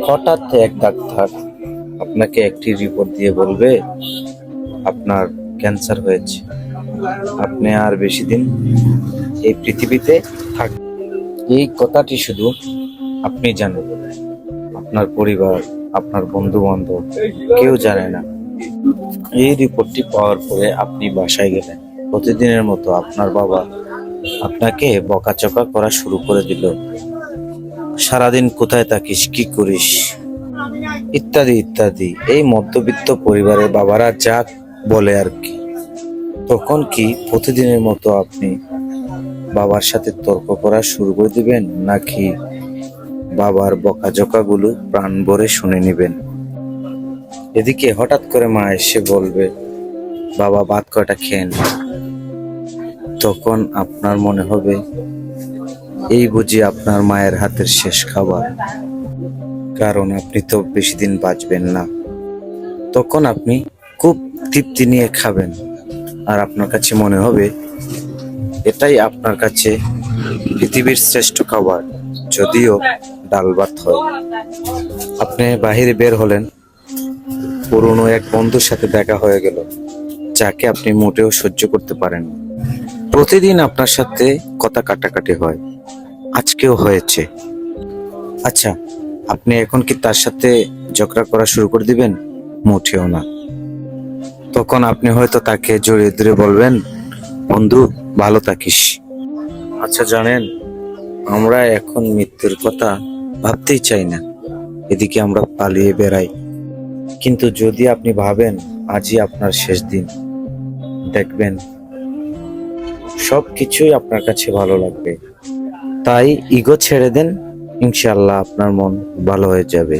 হঠাৎ এক ডাক্তার আপনাকে একটি রিপোর্ট দিয়ে বলবে আপনার ক্যান্সার হয়েছে, আপনি আর বেশি দিন এই পৃথিবীতে থাকবেন। এই কথাটি শুধু আপনি জানেন, আপনার পরিবার, আপনার বন্ধু বান্ধব কেউ জানে না। এই রিপোর্টটি পাওয়ার পরে আপনি বাসায় গেলেন। প্রতিদিনের মতো আপনার বাবা আপনাকে বকাচকা করা শুরু করে দিল। সারাদিন কোথায় থাকিস, কি করিস, ইত্যাদি ইত্যাদি। এই মধ্যবিত্ত পরিবারের বাবারা যা বলে আর কি। তখন কি প্রতিদিনের মতো আপনি বাবার সাথে তর্ক করা শুরু করে দিবেন, নাকি বাবার বকাঝকাগুলো প্রাণ ভরে শুনে নিবেন? এদিকে হঠাৎ করে মা এসে বলবে, বাবা ভাত কয়টা খেয়ে নে। তখন আপনার মনে হবে এই বুঝি আপনার মায়ের হাতের শেষ খাবার, কারণ আপনি তো বেশি দিন বাঁচবেন না। তখন আপনি খুব তৃপ্তি নিয়ে খাবেন, আর আপনার কাছে মনে হবে এটাই আপনার কাছে পৃথিবীর শ্রেষ্ঠ খাবার, যদিও ডাল ভাত হয়। আপনি বাহিরে বের হলেন, পুরনো এক বন্ধুর সাথে দেখা হয়ে গেল, যাকে আপনি মোটেও সহ্য করতে পারেন না। প্রতিদিন আপনার সাথে কথা কাটাকাটি হয়, আজকেও হয়েছে। আচ্ছা, আপনি এখন কি তার সাথে ঝগড়া করা শুরু করে দিবেন? মোটেও না। তখন আপনি হয়তো তাকে জড়িয়ে ধরে বলবেন, বন্ধু ভালো থাকিস। আচ্ছা জানেন, আমরা এখন মৃত্যুর কথা ভাবতেই চাই না, এদিকে আমরা পালিয়ে বেড়াই। কিন্তু যদি আপনি ভাবেন আজই আপনার শেষ দিন, দেখবেন সব কিছুই আপনার কাছে ভালো লাগবে। তাই ইগো ছেড়ে দেন, ইনশাআল্লাহ আপনার মন ভালো হয়ে যাবে।